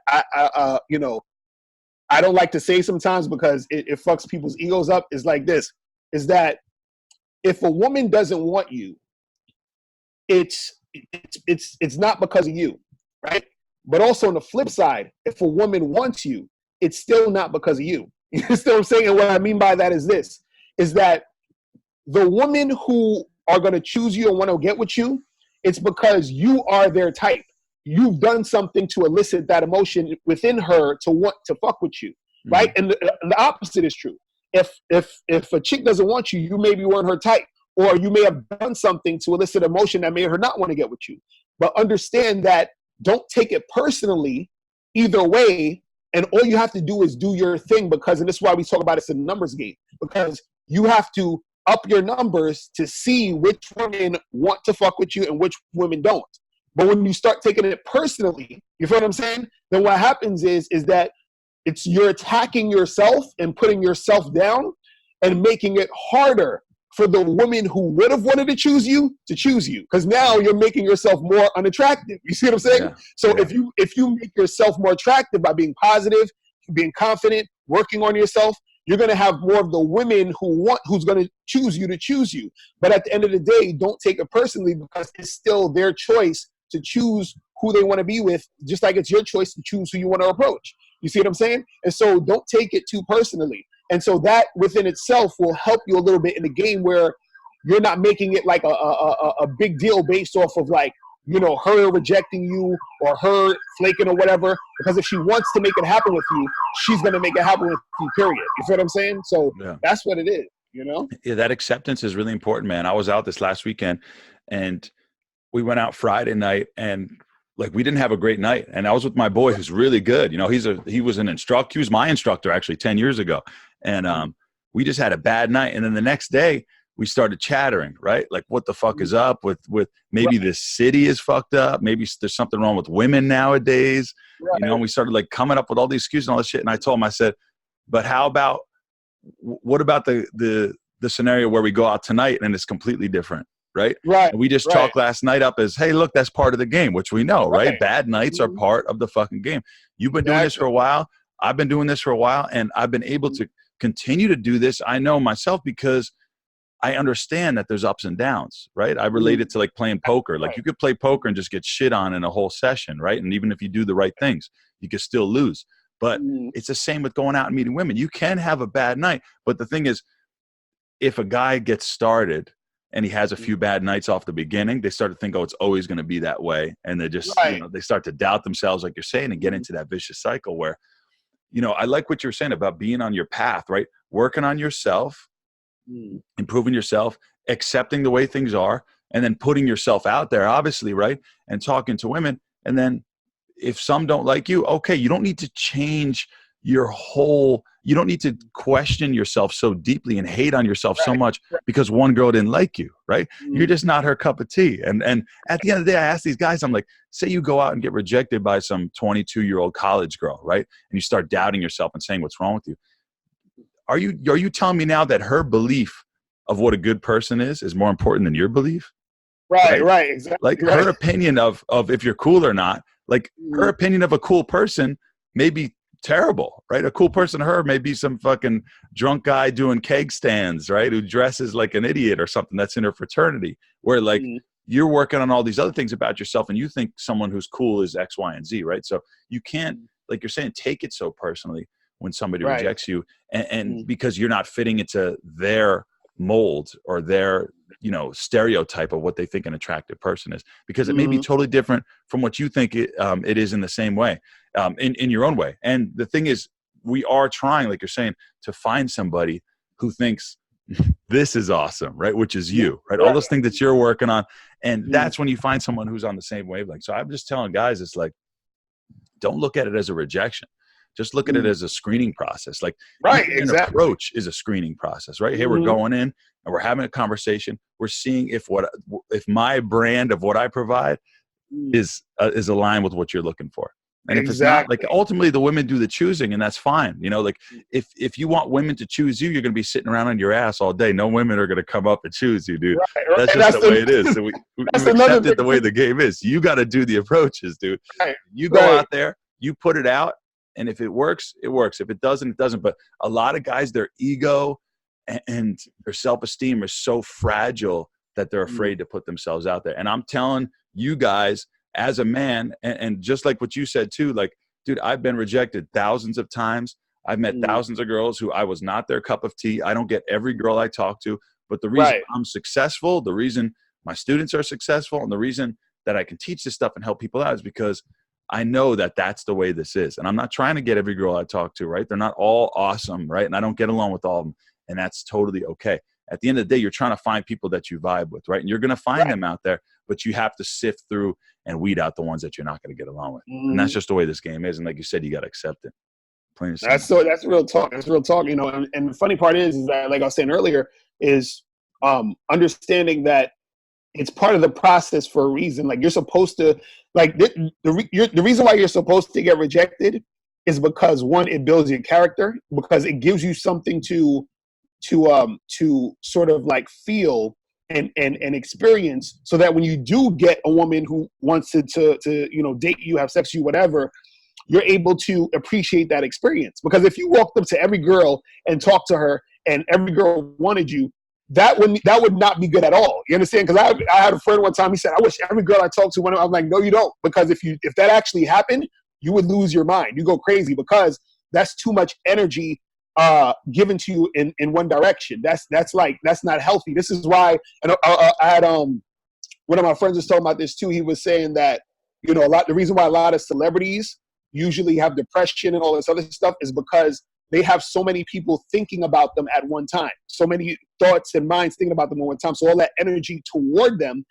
S2: I don't like to say sometimes because it fucks people's egos up. Is like this, is that if a woman doesn't want you, it's not because of you, right? But also on the flip side, if a woman wants you, it's still not because of you. You understand what I'm saying? And what I mean by that is this, is that the women who are going to choose you and want to get with you, it's because you are their type. You've done something to elicit that emotion within her to want to fuck with you, right? And the opposite is true. If a chick doesn't want you, you maybe weren't her type, or you may have done something to elicit emotion that made her not want to get with you. But understand that, don't take it personally either way, and all you have to do is do your thing, because, and this is why we talk about it's a numbers game, because you have to up your numbers to see which women want to fuck with you and which women don't. But when you start taking it personally, you feel what I'm saying? Then what happens is that you're attacking yourself and putting yourself down and making it harder for the woman who would have wanted to choose you. Because now you're making yourself more unattractive. You see what I'm saying?
S1: Yeah.
S2: So if you make yourself more attractive by being positive, being confident, working on yourself, you're going to have more of the women who's going to choose you. But at the end of the day, don't take it personally, because it's still their choice to choose who they want to be with, just like it's your choice to choose who you want to approach. You see what I'm saying? And so don't take it too personally. And so that within itself will help you a little bit in the game, where you're not making it like a big deal based off of like, her rejecting you or her flaking or whatever. Because if she wants to make it happen with you, she's going to make it happen with you, period. You feel what I'm saying? So That's what it is,
S1: Yeah, that acceptance is really important, man. I was out this last weekend, and we went out Friday night, and like we didn't have a great night. And I was with my boy who's really good. He was an instructor. He was my instructor actually 10 years ago. And we just had a bad night. And then the next day we started chattering, right? Like, what the fuck is up with maybe this city is fucked up. Maybe there's something wrong with women nowadays. Right. And we started like coming up with all these excuses and all this shit. And I told him, I said, but what about the scenario where we go out tonight and it's completely different? Right. And we just chalked last night up as, hey, look, that's part of the game, which we know, right? Bad nights are part of the fucking game. You've been doing this for a while. I've been doing this for a while, and I've been able to continue to do this. I know myself, because I understand that there's ups and downs, right? I relate it to like playing poker. Like you could play poker and just get shit on in a whole session, right? And even if you do the right things, you could still lose. But it's the same with going out and meeting women. You can have a bad night, but the thing is, if a guy gets started and he has a few bad nights off the beginning, they start to think, oh, it's always going to be that way. And they just, they start to doubt themselves, like you're saying, and get into that vicious cycle where, I like what you're saying about being on your path, right? Working on yourself, improving yourself, accepting the way things are, and then putting yourself out there, obviously, right? And talking to women. And then if some don't like you, okay, you don't need to change you don't need to question yourself so deeply and hate on yourself so much because one girl didn't like you, right? You're just not her cup of tea. And at the end of the day, I ask these guys, I'm like, say you go out and get rejected by some 22-year-old college girl, right? And you start doubting yourself and saying what's wrong with you. Are you telling me now that her belief of what a good person is more important than your belief?
S2: Right, exactly.
S1: Like her opinion of if you're cool or not, like her opinion of a cool person may be terrible, right? A cool person to her may be some fucking drunk guy doing keg stands, right? Who dresses like an idiot or something that's in her fraternity, where like you're working on all these other things about yourself and you think someone who's cool is X, Y, and Z, right? So you can't, like you're saying, take it so personally when somebody rejects you and because you're not fitting into their mold or their stereotype of what they think an attractive person is, because it may be totally different from what you think it is in the same way, in your own way. And the thing is, we are trying, like you're saying, to find somebody who thinks this is awesome, right? Which is you, right? All those things that you're working on. And that's when you find someone who's on the same wavelength. So I'm just telling guys, it's like, don't look at it as a rejection. Just look at it as a screening process. Like an approach is a screening process, right? Hey, we're going in and we're having a conversation. We're seeing if my brand of what I provide is aligned with what you're looking for. And if it's not, like ultimately the women do the choosing, and that's fine. Like if you want women to choose you, you're going to be sitting around on your ass all day. No women are going to come up and choose you, dude. That's just the way it is. So we accepted the way the game is. You got to do the approaches, dude. You go out there, you put it out. And if it works, it works. If it doesn't, it doesn't. But a lot of guys, their ego and their self-esteem are so fragile that they're afraid to put themselves out there. And I'm telling you guys, as a man, and just like what you said too, like, dude, I've been rejected thousands of times. I've met thousands of girls who I was not their cup of tea. I don't get every girl I talk to. But the reason I'm successful, the reason my students are successful, and the reason that I can teach this stuff and help people out is because I know that that's the way this is. And I'm not trying to get every girl I talk to, right? They're not all awesome, right? And I don't get along with all of them. And that's totally okay. At the end of the day, you're trying to find people that you vibe with, right? And you're going to find them out there, but you have to sift through and weed out the ones that you're not going to get along with. And that's just the way this game is. And like you said, you got to accept it.
S2: That's real talk. That's real talk, and the funny part is that, like I was saying earlier, is understanding that it's part of the process for a reason. Like you're supposed to, like the reason why you're supposed to get rejected is because, one, it builds your character, because it gives you something to sort of like feel and experience, so that when you do get a woman who wants to date you, have sex with you, whatever, you're able to appreciate that experience. Because if you walked up to every girl and talked to her and every girl wanted you, that would not be good at all. You understand? Because I had a friend one time, he said, I wish every girl I talked to, I'm like, no, you don't. Because if that actually happened, you would lose your mind. You go crazy, because that's too much energy given to you in one direction. That's not healthy. This is why, and I had one of my friends was talking about this too. He was saying that, the reason why a lot of celebrities usually have depression and all this other stuff is because they have so many people thinking about them at one time, so many thoughts and minds thinking about them at one time. So all that energy toward them,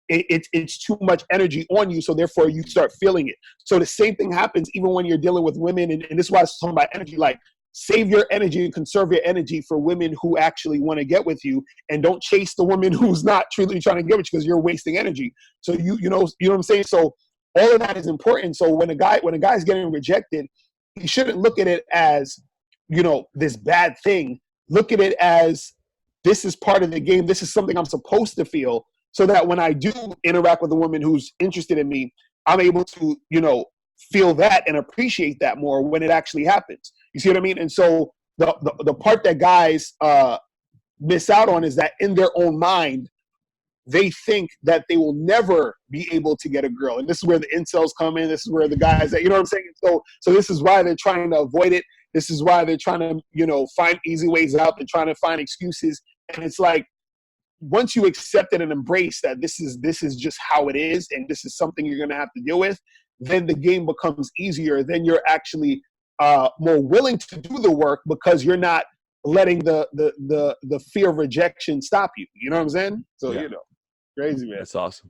S2: it's too much energy on you. So therefore you start feeling it. So the same thing happens even when you're dealing with women. And this is why I was talking about energy. Like, save your energy and conserve your energy for women who actually want to get with you, and don't chase the woman who's not truly trying to get with you, because you're wasting energy. So you know what I'm saying? So all of that is important. So when a guy's getting rejected, he shouldn't look at it as, this bad thing. Look at it as, this is part of the game. This is something I'm supposed to feel, so that when I do interact with a woman who's interested in me, I'm able to, feel that and appreciate that more when it actually happens. You see what I mean? And so the part that guys miss out on is that in their own mind, they think that they will never be able to get a girl. And this is where the incels come in. This is where the guys that, you know what I'm saying? So this is why they're trying to avoid it. This is why they're trying to, you know, find easy ways out. They're trying to find excuses. And it's like, once you accept it and embrace that this is just how it is, and this is something you're going to have to deal with, then the game becomes easier. Then you're actually more willing to do the work because you're not letting the fear of rejection stop you. You know what I'm saying? So, you know. Crazy, man.
S1: That's awesome.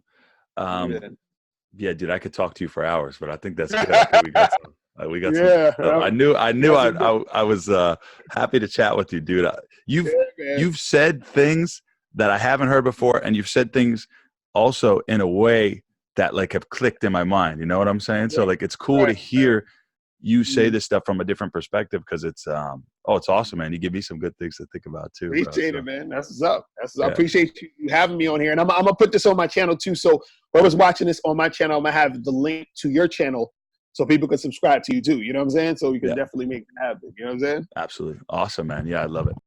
S1: Yeah, dude, I could talk to you for hours, but I think that's good. I think we got some. I knew I was happy to chat with you, dude. You've said things that I haven't heard before, and you've said things also in a way that like have clicked in my mind. You know what I'm saying? So like, it's cool to hear you say this stuff from a different perspective, because it's it's awesome, man. You give me some good things to think about too.
S2: Appreciate it, man. That's what's up. I appreciate you having me on here, and I'm gonna put this on my channel too. So whoever's watching this on my channel, I'm gonna have the link to your channel so people can subscribe to you too. You know what I'm saying? So we can definitely make it happen. You know what I'm saying?
S1: Absolutely. Awesome, man. Yeah, I love it.